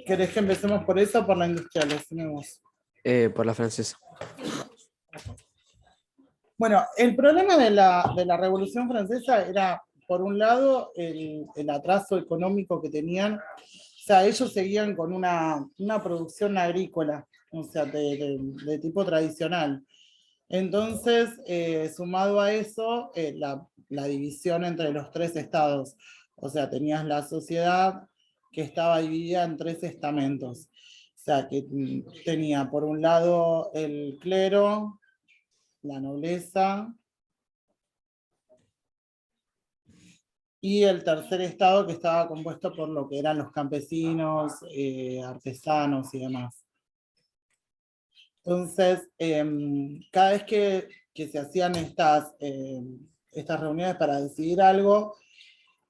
¿Querés que empecemos por eso o por la industrial? Decimos. Por la francesa. Bueno, el problema de la Revolución Francesa era, por un lado, el atraso económico que tenían. O sea, ellos seguían con una producción agrícola, o sea, de tipo tradicional. Entonces, sumado a eso, la división entre los tres estados. O sea, tenías la sociedad que estaba dividida en tres estamentos. O sea, que tenía por un lado el clero, la nobleza, y el tercer estado que estaba compuesto por lo que eran los campesinos, artesanos y demás. Entonces, cada vez que se hacían estas reuniones para decidir algo,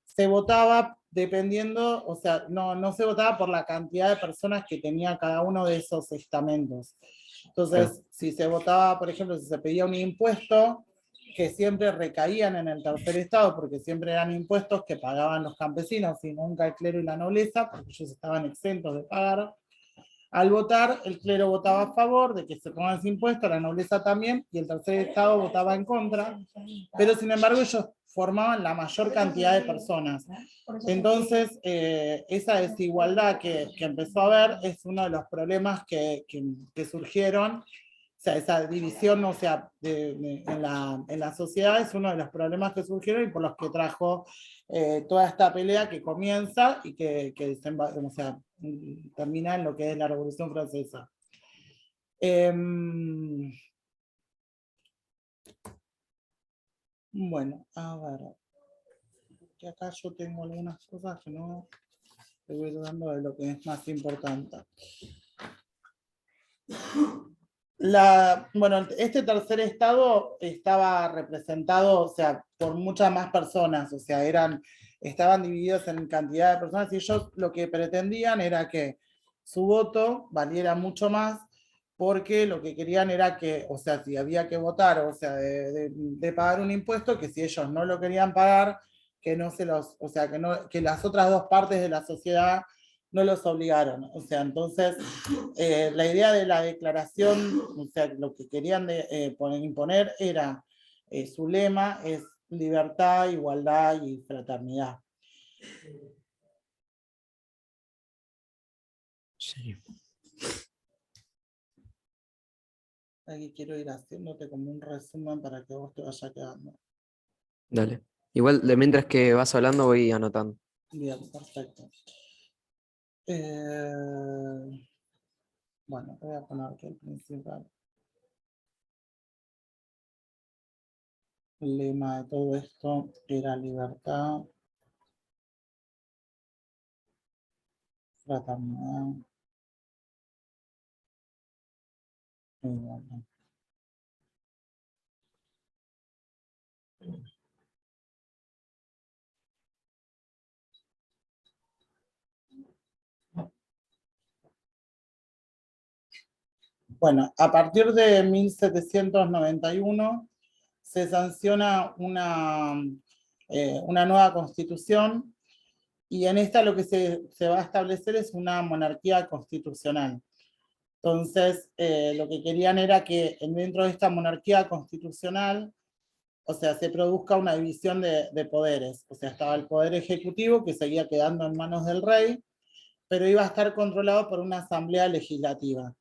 se votaba dependiendo, o sea, no se votaba por la cantidad de personas que tenía cada uno de esos estamentos. Entonces, Claro. si se votaba, por ejemplo, si se pedía un impuesto, que siempre recaían en el tercer estado, porque siempre eran impuestos que pagaban los campesinos y nunca el clero y la nobleza, porque ellos estaban exentos de pagar. Al votar, el clero votaba a favor de que se ponga ese impuesto, la nobleza también, y el tercer estado votaba en contra, pero sin embargo ellos formaban la mayor cantidad de personas. Entonces, esa desigualdad que empezó a haber es uno de los problemas que surgieron. O sea, esa división, o sea, en la sociedad es uno de los problemas que surgieron y por los que trajo toda esta pelea que comienza y o sea, termina en lo que es la Revolución Francesa. Bueno, a ver, que acá yo tengo algunas cosas que no te voy dando de lo que es más importante. Bueno, este tercer estado estaba representado, o sea, por muchas más personas, o sea, estaban divididos en cantidad de personas y ellos lo que pretendían era que su voto valiera mucho más porque lo que querían era que, o sea, si había que votar, o sea, de pagar un impuesto, que si ellos no lo querían pagar, que no se los, o sea, que las otras dos partes de la sociedad no los obligaron. O sea, entonces la idea de la declaración, o sea, lo que querían imponer era, su lema es libertad, igualdad y fraternidad. Sí. Aquí quiero ir haciéndote como un resumen para que vos te vaya quedando. Dale. Igual, de mientras que vas hablando, voy anotando. Bien, perfecto. Bueno, voy a poner que el principal lema de todo esto era libertad, fraternidad e igualdad. Bueno, a partir de 1791 se sanciona una nueva constitución y en esta lo que se va a establecer es una monarquía constitucional. Entonces, lo que querían era que dentro de esta monarquía constitucional, o sea, se produzca una división de poderes. O sea, estaba el poder ejecutivo que seguía quedando en manos del rey, pero iba a estar controlado por una asamblea legislativa,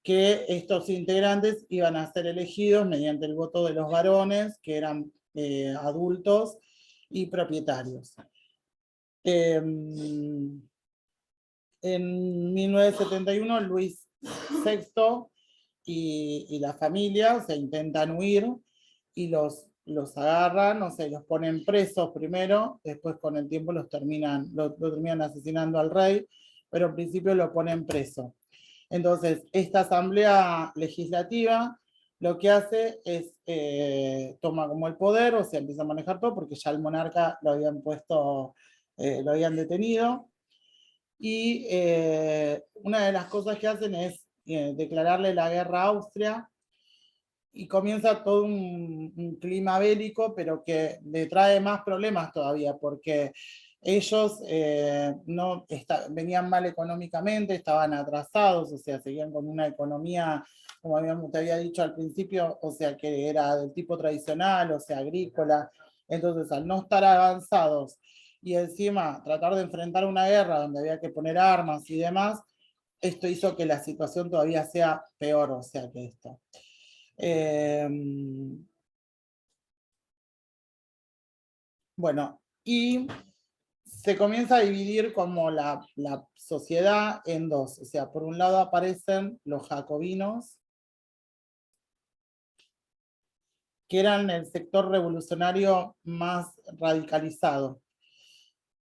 que estos integrantes iban a ser elegidos mediante el voto de los varones, que eran adultos y propietarios. En 1971, Luis VI y la familia se intentan huir y los agarran, o sea, los ponen presos primero, después con el tiempo lo terminan asesinando al rey, pero en principio lo ponen preso. Entonces, esta asamblea legislativa lo que hace es, toma como el poder, o sea, empieza a manejar todo, porque ya el monarca lo habían puesto, lo habían detenido, y una de las cosas que hacen es declararle la guerra a Austria, y comienza todo un clima bélico, pero que le trae más problemas todavía, porque ellos venían mal económicamente, estaban atrasados, o sea, seguían con una economía, como te había dicho al principio, o sea, que era del tipo tradicional, o sea, agrícola. Entonces, al no estar avanzados y encima tratar de enfrentar una guerra donde había que poner armas y demás, esto hizo que la situación todavía sea peor, o sea, que esto. Bueno, y se comienza a dividir como la sociedad en dos. O sea, por un lado aparecen los jacobinos, que eran el sector revolucionario más radicalizado.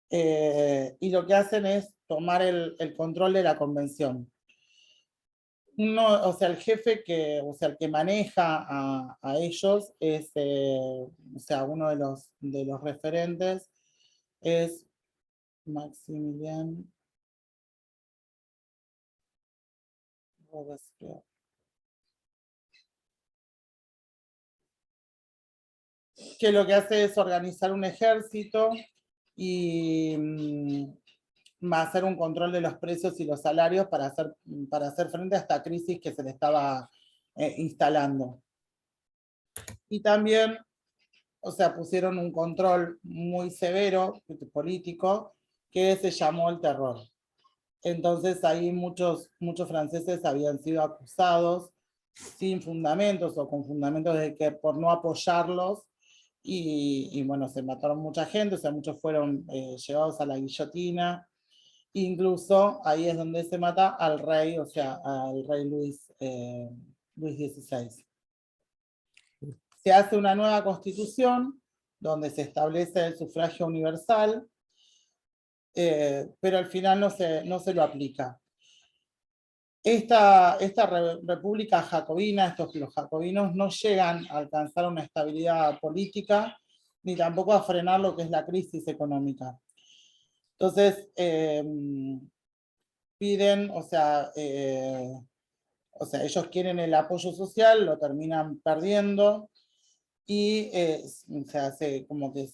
Y lo que hacen es tomar el control de la convención. O sea, el jefe o sea, el que maneja a ellos es, o sea, uno de los referentes es Maximilian Robespierre. Que lo que hace es organizar un ejército y hacer un control de los precios y los salarios para hacer frente a esta crisis que se le estaba instalando. Y también, o sea, pusieron un control muy severo político que se llamó el terror. Entonces ahí muchos franceses habían sido acusados sin fundamentos o con fundamentos de que por no apoyarlos, y bueno, se mataron mucha gente, o sea, muchos fueron llevados a la guillotina. Incluso ahí es donde se mata al rey, o sea, al rey Luis XVI. Se hace una nueva constitución donde se establece el sufragio universal, pero al final no se lo aplica. Esta república jacobina, los jacobinos no llegan a alcanzar una estabilidad política, ni tampoco a frenar lo que es la crisis económica. Entonces, piden, o sea, ellos quieren el apoyo social, lo terminan perdiendo, y como que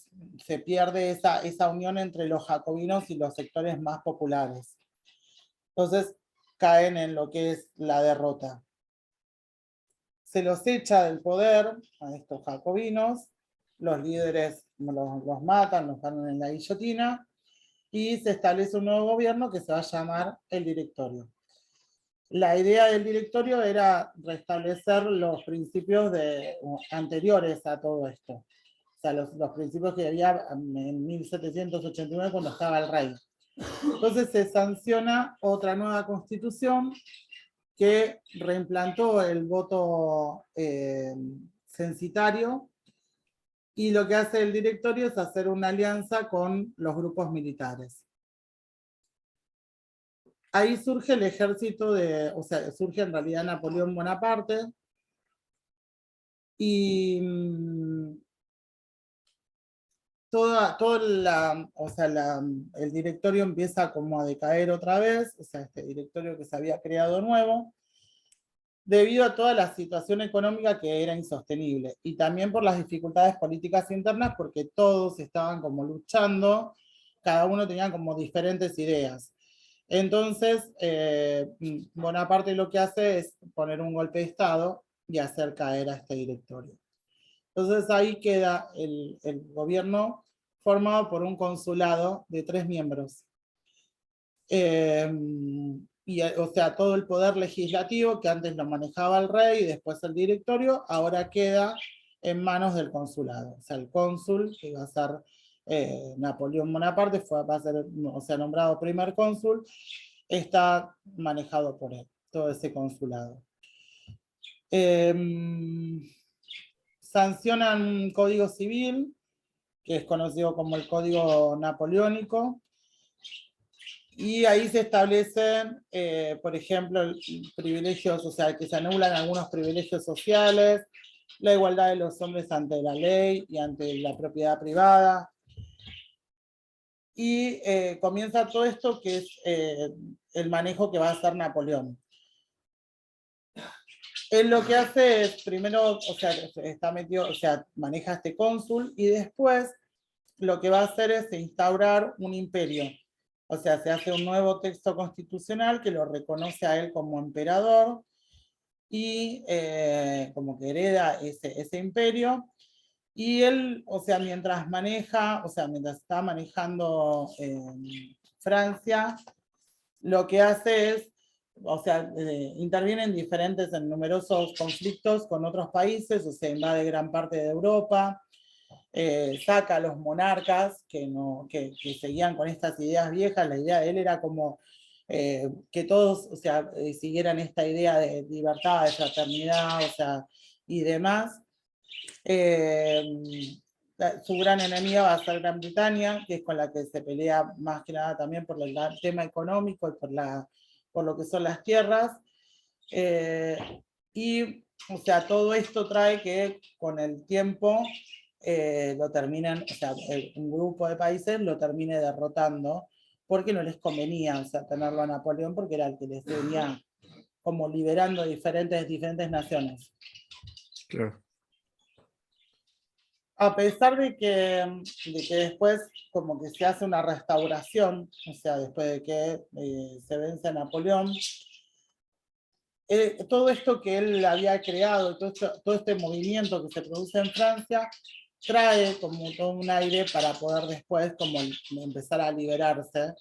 se pierde esa unión entre los jacobinos y los sectores más populares. Entonces, caen en lo que es la derrota. Se los echa del poder a estos jacobinos, los líderes los matan, los ponen en la guillotina, y se establece un nuevo gobierno que se va a llamar el Directorio. La idea del Directorio era restablecer los principios anteriores a todo esto. O sea, los principios que había en 1789 cuando estaba el rey. Entonces se sanciona otra nueva constitución que reimplantó el voto censitario, y lo que hace el Directorio es hacer una alianza con los grupos militares. Ahí surge el ejército o sea, surge en realidad Napoleón Bonaparte, y el Directorio empieza como a decaer otra vez, o sea, este Directorio que se había creado nuevo, debido a toda la situación económica que era insostenible, y también por las dificultades políticas internas, porque todos estaban como luchando, cada uno tenía como diferentes ideas. Entonces, Bonaparte lo que hace es poner un golpe de Estado y hacer caer a este Directorio. Entonces ahí queda el gobierno formado por un consulado de 3 miembros. O sea, todo el poder legislativo que antes lo manejaba el rey y después el Directorio, ahora queda en manos del consulado. O sea, el cónsul, que iba a ser Napoleón Bonaparte, va a ser, o sea, nombrado primer cónsul, está manejado por él, todo ese consulado. Sancionan un código civil, que es conocido como el Código Napoleónico, y ahí se establecen, por ejemplo, privilegios, o sea, que se anulan algunos privilegios sociales, la igualdad de los hombres ante la ley y ante la propiedad privada. Y comienza todo esto que es el manejo que va a hacer Napoleón. Él lo que hace es, primero, o sea, está metido, o sea, maneja este cónsul, y después lo que va a hacer es instaurar un imperio. O sea, se hace un nuevo texto constitucional que lo reconoce a él como emperador y como que hereda ese imperio. Y él, o sea, mientras maneja, o sea, mientras está manejando Francia, lo que hace es, o sea, interviene en en numerosos conflictos con otros países, o sea, invade gran parte de Europa, saca a los monarcas que seguían con estas ideas viejas. La idea de él era como que todos, o sea, siguieran esta idea de libertad, de fraternidad, o sea, y demás. Eh, Su gran enemiga va a ser Gran Bretaña, que es con la que se pelea más que nada también por el tema económico y por lo que son las tierras. Eh, y, o sea, todo esto trae que con el tiempo lo terminan, o sea, un grupo de países lo termine derrotando porque no les convenía, o sea, tenerlo a Napoleón porque era el que les venía como liberando diferentes naciones. Claro. A pesar de que después como que se hace una restauración, o sea, después de que se vence a Napoleón, todo esto que él había creado, todo este movimiento que se produce en Francia, trae como todo un aire para poder después como empezar a liberarse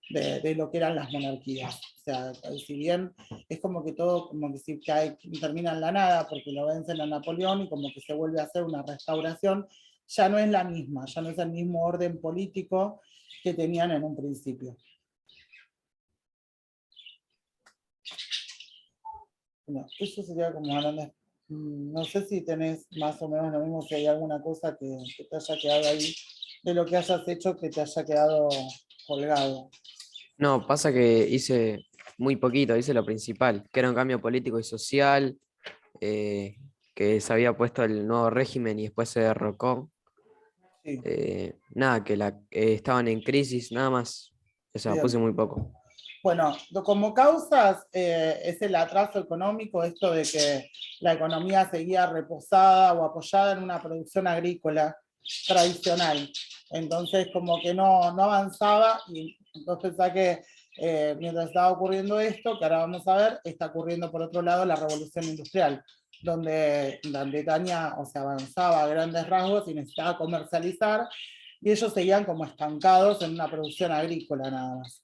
de lo que eran las monarquías. O sea, si bien es como que todo como que si cae, termina en la nada porque lo vencen a Napoleón y como que se vuelve a hacer una restauración, ya no es la misma, ya no es el mismo orden político que tenían en un principio. Bueno, eso sería como grandes. No sé si tenés más o menos lo mismo, si hay alguna cosa que te haya quedado ahí, de lo que hayas hecho que te haya quedado colgado. No, pasa que hice muy poquito, hice lo principal, que era un cambio político y social, eh, que se había puesto el nuevo régimen y después se derrocó. Sí, Nada, que estaban en crisis, nada más. O sea, puse bien. muy poco. Bueno, como causas es el atraso económico, esto de que la economía seguía reposada o apoyada en una producción agrícola tradicional. Entonces, como que no avanzaba y entonces pensá que mientras estaba ocurriendo esto, que ahora vamos a ver, está ocurriendo por otro lado la revolución industrial, donde Gran Bretaña, o sea, avanzaba a grandes rasgos y necesitaba comercializar, y ellos seguían como estancados en una producción agrícola nada más.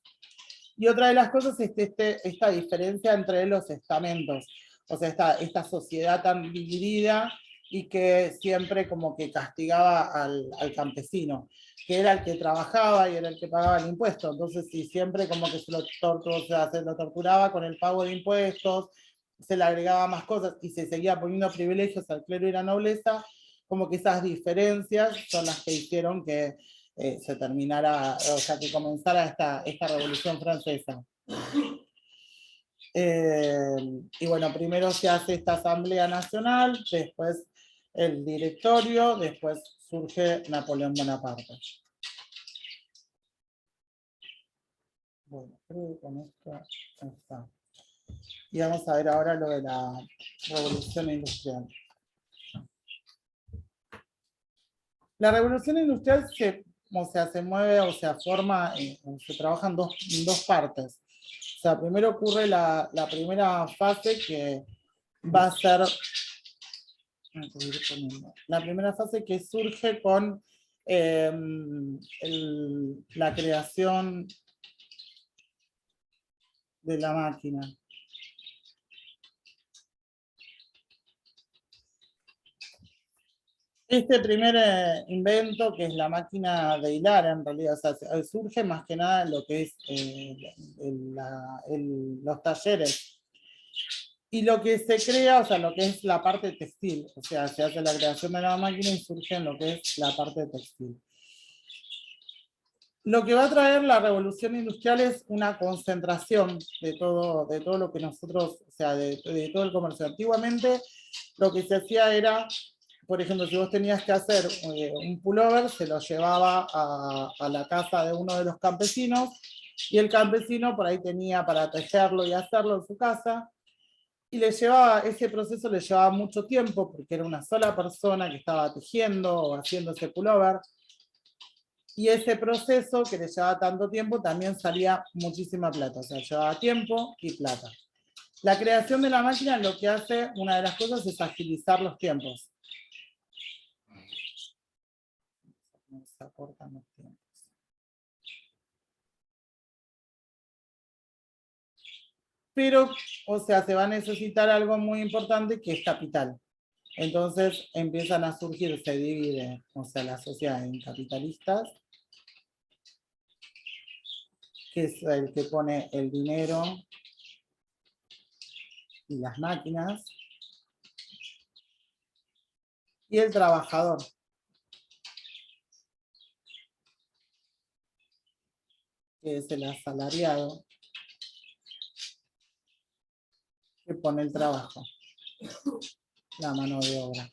Y otra de las cosas es esta diferencia entre los estamentos, o sea, esta sociedad tan dividida y que siempre como que castigaba al campesino, que era el que trabajaba y era el que pagaba el impuesto. Entonces, si siempre como que se lo torturaba con el pago de impuestos, se le agregaba más cosas y se seguía poniendo privilegios al clero y la nobleza, como que esas diferencias son las que hicieron que se terminara, o sea, que comenzara esta revolución francesa. Eh, y bueno, primero se hace esta Asamblea Nacional, después el directorio, después surge Napoleón Bonaparte. Bueno, creo que con esto está. Y vamos a ver ahora lo de la revolución industrial. La revolución industrial o sea, se mueve o se forma, se trabaja en dos partes. O sea, primero ocurre la primera fase que va a ser, la primera fase que surge con la creación de la máquina. Este primer invento, que es la máquina de hilar, en realidad, o sea, surge más que nada en lo que es los talleres. Y lo que se crea, o sea, lo que es la parte textil, o sea, se hace la creación de la máquina y surge en lo que es la parte textil. Lo que va a traer la revolución industrial es una concentración de todo lo que nosotros, o sea, de todo el comercio. Antiguamente lo que se hacía era, por ejemplo, si vos tenías que hacer un pullover, se lo llevaba a la casa de uno de los campesinos y el campesino por ahí tenía para tejerlo y hacerlo en su casa y ese proceso le llevaba mucho tiempo porque era una sola persona que estaba tejiendo o haciendo ese pullover. Y ese proceso que le llevaba tanto tiempo también salía muchísima plata, o sea, llevaba tiempo y plata. La creación de la máquina lo que hace, una de las cosas, es agilizar los tiempos. Se acortan los tiempos. Pero, o sea, se va a necesitar algo muy importante que es capital. Entonces empiezan a surgir, se divide, o sea, la sociedad en capitalistas, que es el que pone el dinero y las máquinas, y el trabajador, que es el asalariado, que pone el trabajo, la mano de obra.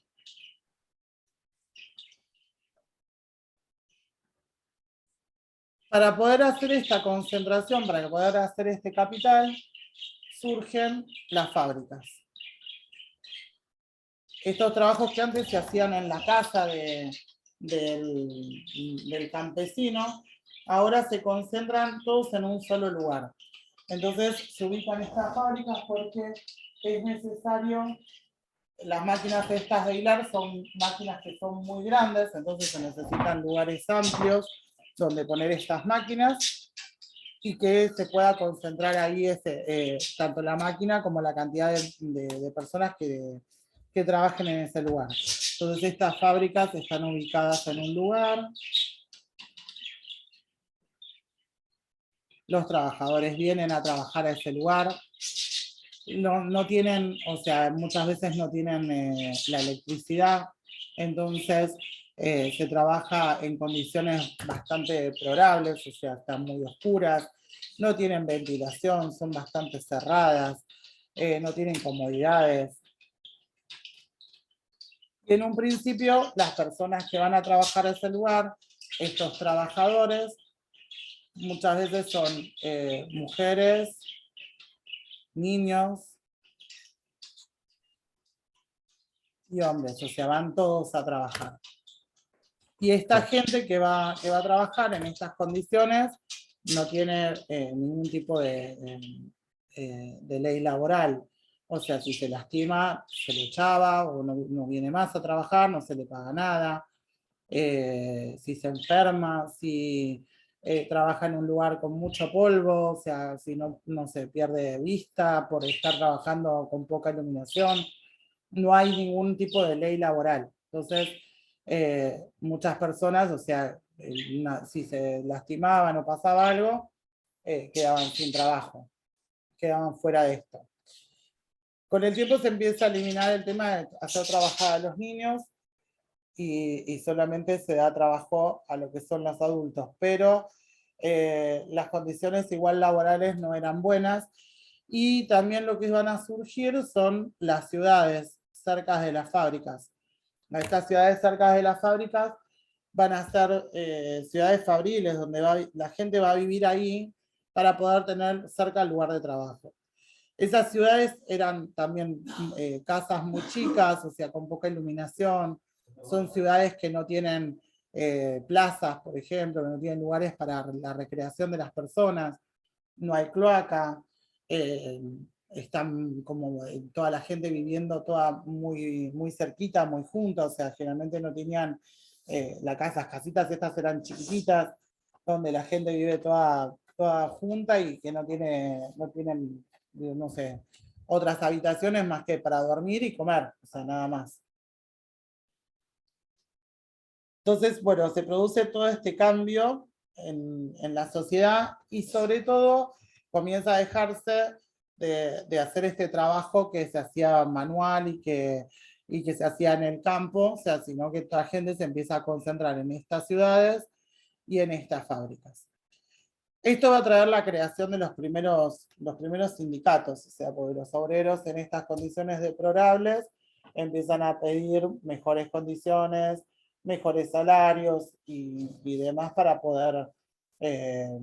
Para poder hacer esta concentración, para poder hacer este capital, surgen las fábricas. Estos trabajos que antes se hacían en la casa del campesino, ahora se concentran todos en un solo lugar. Entonces se ubican estas fábricas porque es necesario, las máquinas estas de hilar son máquinas que son muy grandes, entonces se necesitan lugares amplios donde poner estas máquinas y que se pueda concentrar ahí tanto la máquina como la cantidad de personas que trabajen en ese lugar. Entonces estas fábricas están ubicadas en un lugar, los trabajadores vienen a trabajar a ese lugar, no tienen, o sea, muchas veces no tienen la electricidad, entonces se trabaja en condiciones bastante deplorables, o sea, están muy oscuras, no tienen ventilación, son bastante cerradas, no tienen comodidades. Y en un principio, las personas que van a trabajar a ese lugar, estos trabajadores, muchas veces son mujeres, niños y hombres, o sea, van todos a trabajar. Y esta gente que va a trabajar en estas condiciones no tiene ningún tipo de ley laboral. O sea, si se lastima, se le echaba o no viene más a trabajar, no se le paga nada. Si se enferma, si trabaja en un lugar con mucho polvo, o sea, si no se pierde vista por estar trabajando con poca iluminación, no hay ningún tipo de ley laboral. Entonces, muchas personas, o sea, si se lastimaban o pasaba algo, quedaban sin trabajo, quedaban fuera de esto. Con el tiempo se empieza a eliminar el tema de hacer trabajar a los niños y solamente se da trabajo a lo que son los adultos, pero las condiciones igual laborales no eran buenas y también lo que van a surgir son las ciudades cerca de las fábricas. Estas ciudades cerca de las fábricas van a ser ciudades fabriles donde la gente va a vivir ahí para poder tener cerca el lugar de trabajo. Esas ciudades eran también casas muy chicas, o sea, con poca iluminación. Son ciudades que no tienen plazas, por ejemplo, que no tienen lugares para la recreación de las personas. No hay cloaca. Están como toda la gente viviendo toda muy cerquita, muy junta, o sea, generalmente no tenían las casitas estas eran chiquititas, donde la gente vive toda junta y que no tienen, no sé, otras habitaciones más que para dormir y comer, o sea, nada más. Entonces, bueno, se produce todo este cambio en la sociedad y sobre todo comienza a dejarse de hacer este trabajo que se hacía manual y que se hacía en el campo, o sea, sino que toda la gente se empieza a concentrar en estas ciudades y en estas fábricas. Esto va a traer la creación de los primeros sindicatos, o sea, porque los obreros en estas condiciones deplorables empiezan a pedir mejores condiciones, mejores salarios y demás para poder, eh,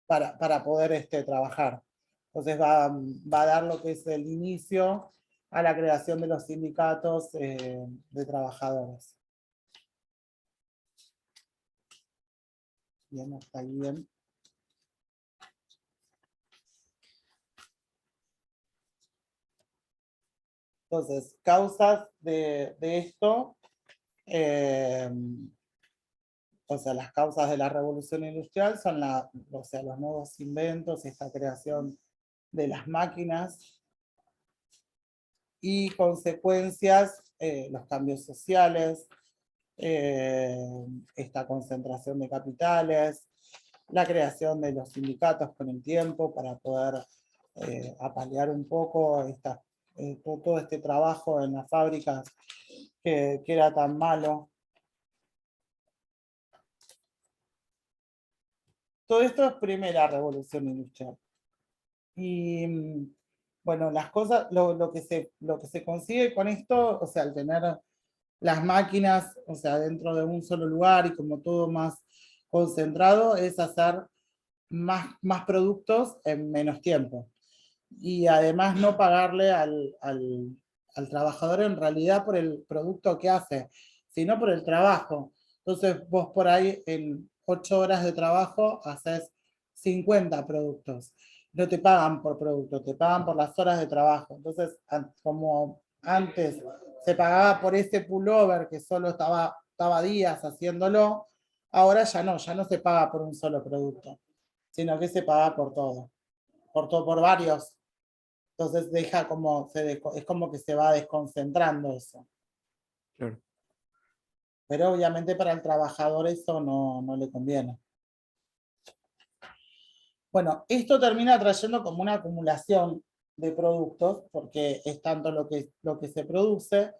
para poder trabajar. Entonces va a dar lo que es el inicio a la creación de los sindicatos de trabajadores. Bien, hasta ahí bien. Entonces, causas de esto, o sea, las causas de la revolución industrial son o sea, los nuevos inventos, esta creación de las máquinas y consecuencias, los cambios sociales, esta concentración de capitales, la creación de los sindicatos con el tiempo para poder apalear un poco todo este trabajo en las fábricas que era tan malo. Todo esto es primera revolución industrial. Y bueno, las cosas, lo que se consigue con esto, o sea, al tener las máquinas, o sea, dentro de un solo lugar y como todo más concentrado, es hacer más productos en menos tiempo. Y además no pagarle al trabajador en realidad por el producto que hace, sino por el trabajo. Entonces vos por ahí en 8 horas de trabajo haces 50 productos. No te pagan por producto, te pagan por las horas de trabajo. Entonces, como antes se pagaba por ese pullover que solo estaba días haciéndolo, ahora ya no se paga por un solo producto, sino que se paga por todo, por varios. Entonces deja como, es como que se va desconcentrando eso. Claro. Pero obviamente para el trabajador eso no le conviene. Bueno, esto termina trayendo como una acumulación de productos, porque es tanto lo que se produce,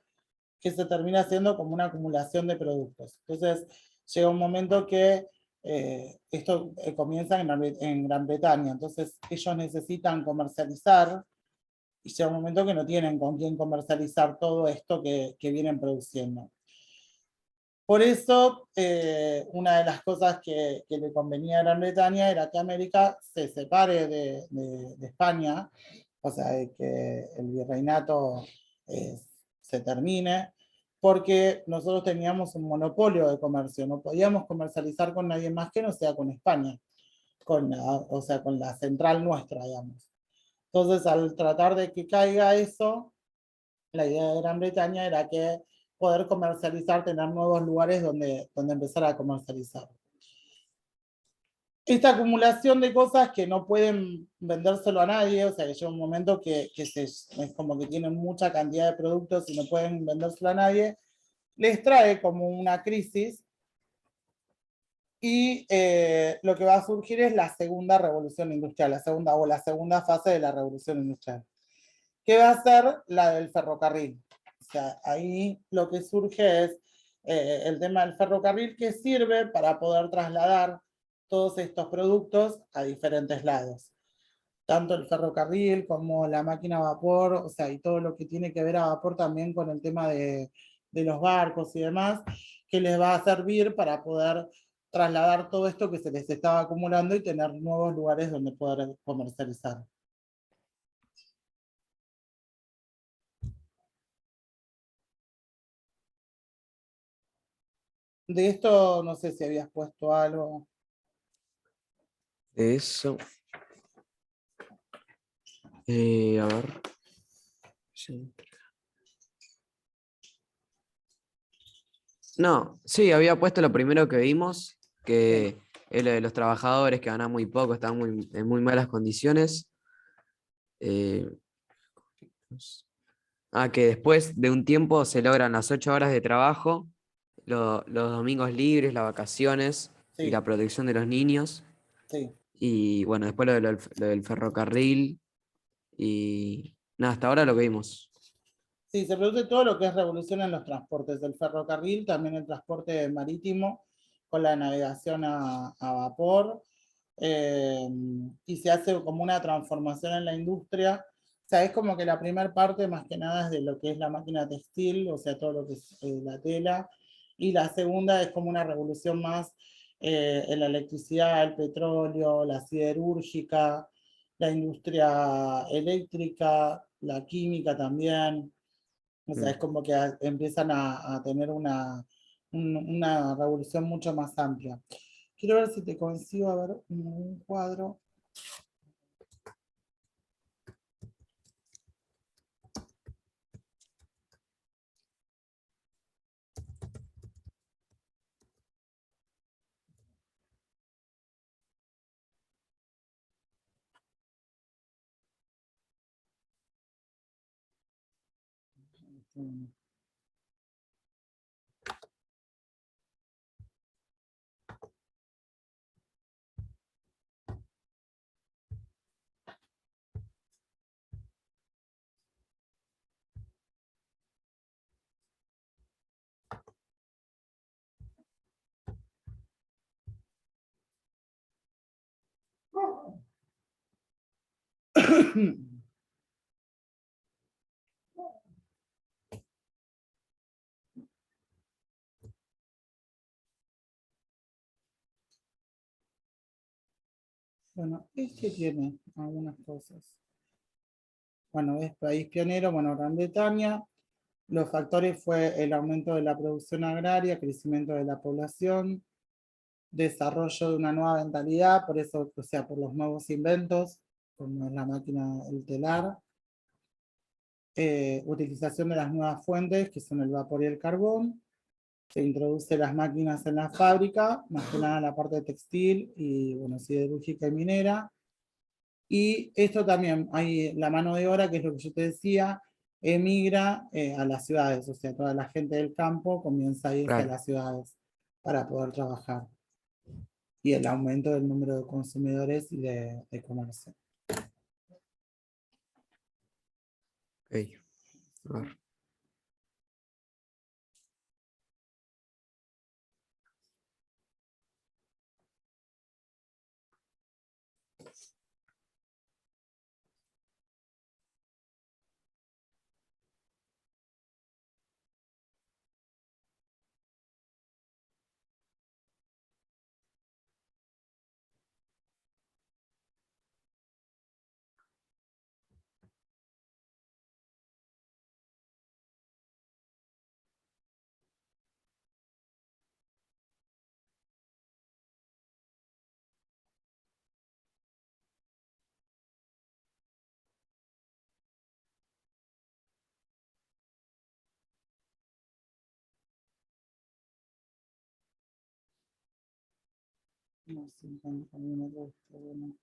que se termina haciendo como una acumulación de productos. Entonces llega un momento que esto comienza en Gran Bretaña, entonces ellos necesitan comercializar, y llega un momento que no tienen con quién comercializar todo esto que vienen produciendo. Por eso, una de las cosas que le convenía a Gran Bretaña era que América se separe de España, o sea, de que el virreinato se termine, porque nosotros teníamos un monopolio de comercio, no podíamos comercializar con nadie más que no sea con España, o sea, con la central nuestra, digamos. Entonces, al tratar de que caiga eso, la idea de Gran Bretaña era que poder comercializar, tener nuevos lugares donde empezar a comercializar. Esta acumulación de cosas que no pueden vendérselo a nadie, o sea, que llega un momento es como que tienen mucha cantidad de productos y no pueden vendérselo a nadie, les trae como una crisis y lo que va a surgir es la segunda revolución industrial, la segunda fase de la revolución industrial, que va a ser la del ferrocarril. O sea, ahí lo que surge es el tema del ferrocarril, que sirve para poder trasladar todos estos productos a diferentes lados. Tanto el ferrocarril como la máquina a vapor, o sea, y todo lo que tiene que ver a vapor también con el tema de los barcos y demás, que les va a servir para poder trasladar todo esto que se les estaba acumulando y tener nuevos lugares donde poder comercializar. De esto no sé si habías puesto algo. De eso. A ver. Sí. No, sí, había puesto lo primero que vimos, que es lo de los trabajadores que ganan muy poco, están en muy malas condiciones. Eh, que después de un tiempo se logran las 8 horas de trabajo, los domingos libres, las vacaciones y Sí, la protección de los niños. sí. Y bueno, después lo del ferrocarril y nada, hasta ahora lo que vimos. Sí, se produce todo lo que es revolución en los transportes, el ferrocarril, también el transporte marítimo con la navegación a vapor, y se hace como una transformación en la industria. O sea, es como que la primera parte más que nada es de lo que es la máquina textil, o sea, todo lo que es la tela, y la segunda es como una revolución más en la electricidad, el petróleo, la siderúrgica, la industria eléctrica, la química también. O sea, es Mm. como que empiezan a tener una revolución mucho más amplia. Quiero ver si te consigo a ver un cuadro. Bueno, este tiene algunas cosas. Bueno, es país pionero, bueno, Gran Bretaña. Los factores fue el aumento de la producción agraria, crecimiento de la población, desarrollo de una nueva mentalidad, por eso, o sea, por los nuevos inventos, como es la máquina, el telar, utilización de las nuevas fuentes, que son el vapor y el carbón, se introduce las máquinas en la fábrica, más que nada la parte textil y, bueno, siderúrgica y minera, y esto también, hay la mano de obra, que es lo que yo te decía, emigra a las ciudades, o sea, toda la gente del campo comienza a irse a Claro. las ciudades para poder trabajar. Y el aumento del número de consumidores y de comercio. Ok. A ver. No, 50 minutos, bueno.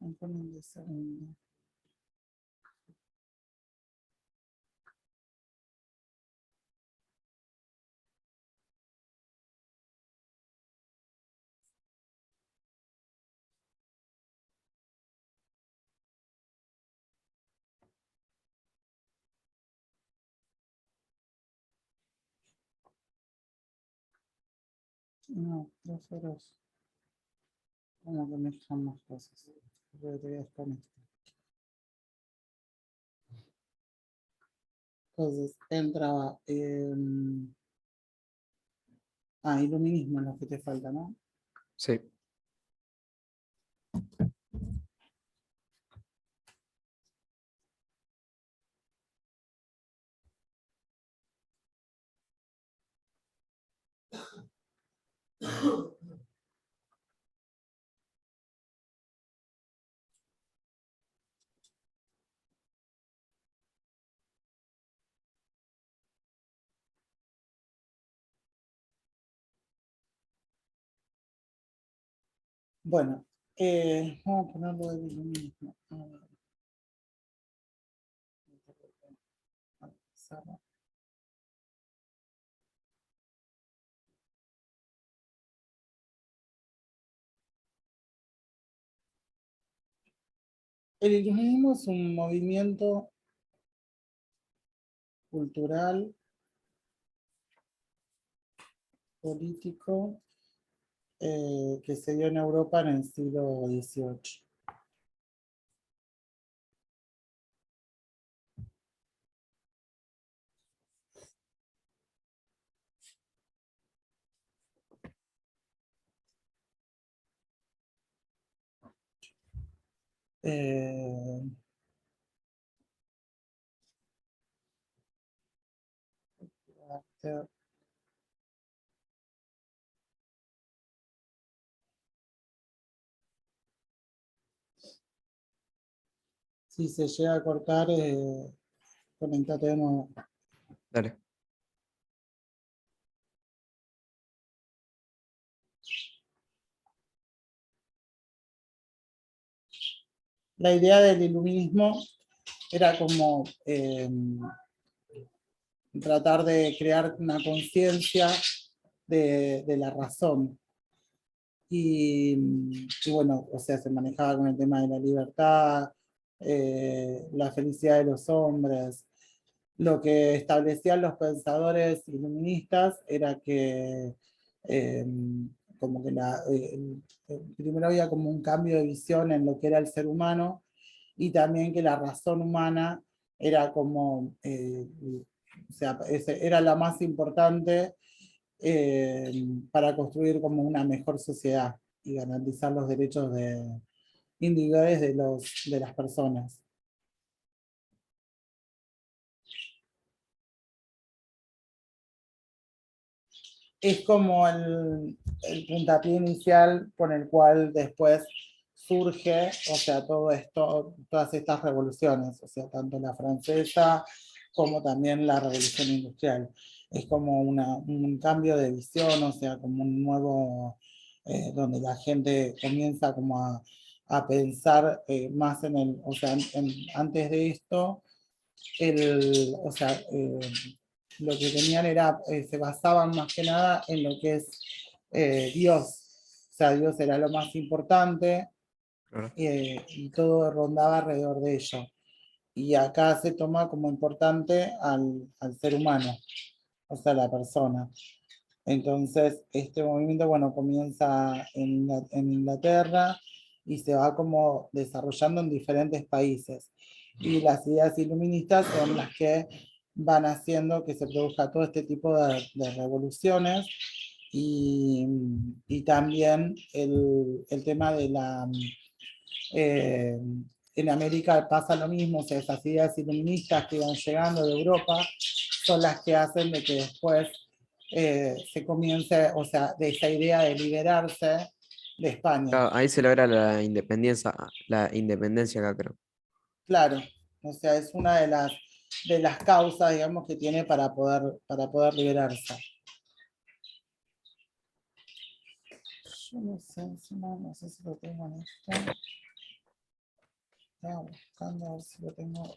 Me ponen de segundo. No, 2 horas. Como que mezclan más cosas. Pero te voy a desconectar. Entonces, entraba. Iluminismo es lo que te falta, ¿no? Sí. Bueno, vamos a ponerlo del iluminismo. A ver. El iluminismo es un movimiento cultural, político, que se dio en Europa en el siglo XVIII. Eh, si se llega a cortar, conectate de nuevo. Dale. La idea del iluminismo era como tratar de crear una conciencia de la razón. Y bueno, o sea, se manejaba con el tema de la libertad, la felicidad de los hombres. Lo que establecían los pensadores iluministas era que eh, como que primero había como un cambio de visión en lo que era el ser humano, y también que la razón humana era como, o sea, era la más importante eh, para construir como una mejor sociedad y garantizar los derechos individuales de las personas. Es como el puntapié inicial con el cual después surge, o sea, todo esto, todas estas revoluciones, o sea, tanto la francesa como también la revolución industrial. Es como un cambio de visión, o sea, como un nuevo, donde la gente comienza como a pensar más en el, o sea, antes de esto, o sea, lo que tenían era, se basaban más que nada en lo que es Dios. O sea, Dios era lo más importante Claro. y todo rondaba alrededor de ello. Y acá se toma como importante al ser humano, o sea, la persona. Entonces, este movimiento, bueno, comienza en Inglaterra y se va como desarrollando en diferentes países. Y las ideas iluministas son las que van haciendo que se produzca todo este tipo de revoluciones, y, y también el tema de eh, en América pasa lo mismo, o sea, esas ideas iluministas que van llegando de Europa son las que hacen de que después se comience, o sea, de esa idea de liberarse de España. Claro, ahí se logra la independencia acá, creo. Claro, o sea, es una de las causas, digamos, que tiene para poder liberarse. Yo no sé, no sé si lo tengo en esto. Estaba buscando a ver si lo tengo.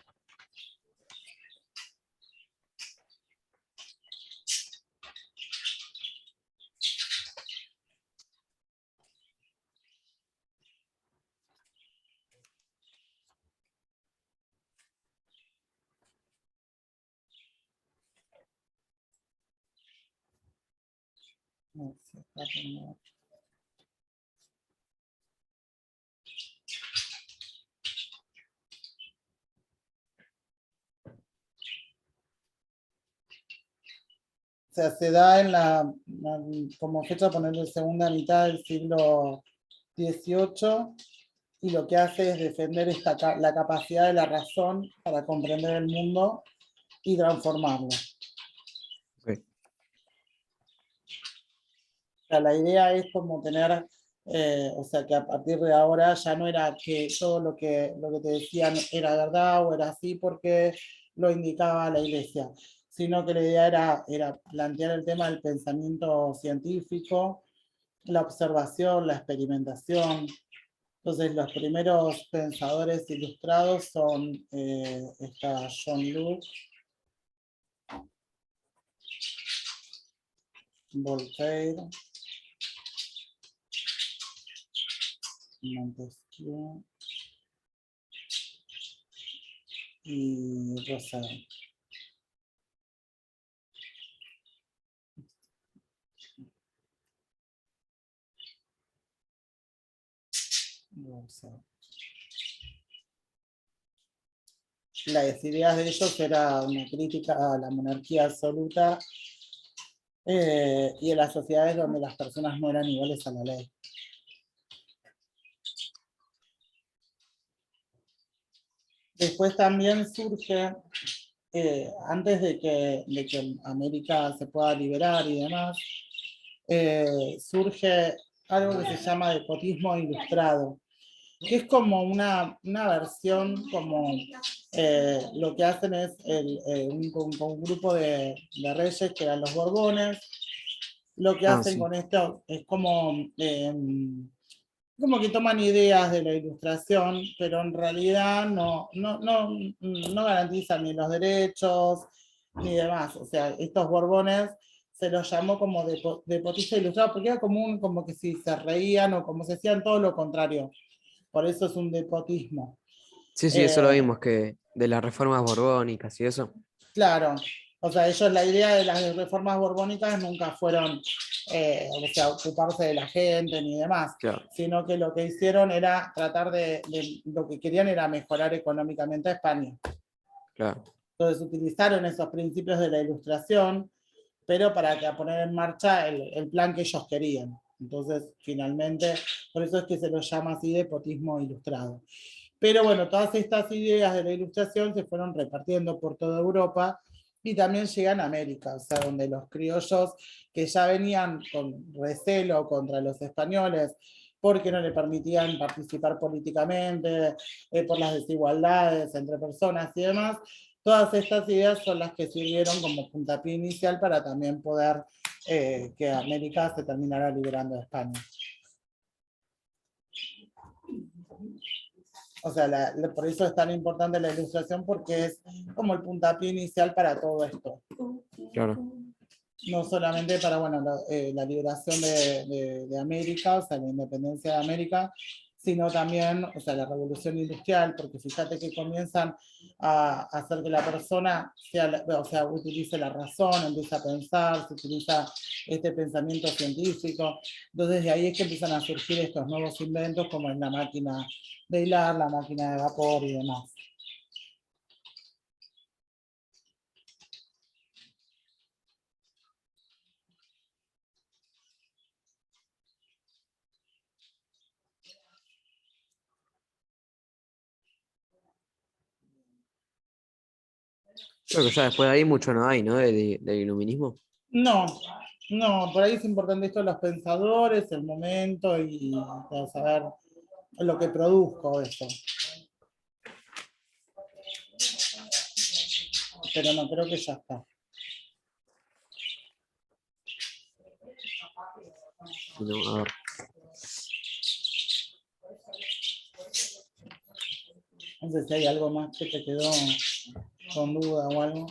No sé, acá tengo. O sea, se da como fecha ponerle segunda mitad del siglo XVIII, y lo que hace es defender la capacidad de la razón para comprender el mundo y transformarlo. Ok. O sea, la idea es como tener, o sea, que a partir de ahora ya no era que todo lo que te decían era verdad o era así porque lo indicaba la iglesia, sino que la idea era plantear el tema del pensamiento científico, la observación, la experimentación. Entonces, los primeros pensadores ilustrados son está John Locke, Voltaire, Montesquieu y Rousseau. Las ideas de ellos era una crítica a la monarquía absoluta y a las sociedades donde las personas no eran iguales a la ley. Después también surge, antes de que América se pueda liberar y demás, surge algo que se llama despotismo ilustrado, que es como una versión, como lo que hacen es un grupo de reyes que eran los Borbones, lo que Ah, hacen sí, con esto es como que toman ideas de la ilustración, pero en realidad no garantizan ni los derechos ni demás. O sea, estos Borbones se los llamó como depotista ilustrado, porque era como que si se reían o como se hacían todo lo contrario. Por eso es un despotismo. sí, sí, eso lo Eh, vimos, que de las reformas borbónicas y eso. claro, o sea, ellos la idea de las reformas borbónicas nunca fueron, o sea, ocuparse de la gente ni demás, Claro, sino que lo que hicieron era tratar lo que querían era mejorar económicamente a España. claro. Entonces utilizaron esos principios de la ilustración, pero para poner en marcha el plan que ellos querían. Entonces, finalmente, por eso es que se lo llama así despotismo ilustrado. Pero bueno, todas estas ideas de la ilustración se fueron repartiendo por toda Europa y también llegan a América, o sea, donde los criollos que ya venían con recelo contra los españoles porque no le permitían participar políticamente, por las desigualdades entre personas y demás, todas estas ideas son las que sirvieron como puntapié inicial para también poder que América se terminara liberando de España. O sea, por eso es tan importante la ilustración, porque es como el puntapié inicial para todo esto. Claro. No solamente para, bueno, la liberación de América, o sea, la independencia de América, sino también, o sea, la revolución industrial, porque fíjate que comienzan a hacer que la persona o sea, utilice la razón, empieza a pensar, se utiliza este pensamiento científico. Entonces, de ahí es que empiezan a surgir estos nuevos inventos, como es la máquina de hilar, la máquina de vapor y demás. Creo que ya después de ahí mucho no hay, ¿no? Del iluminismo. No, no, por ahí es importante esto de los pensadores, el momento y para saber lo que produzco eso. Pero no, creo que ya está. Si no, a ver. No sé si hay algo más que te quedó con duda o algo.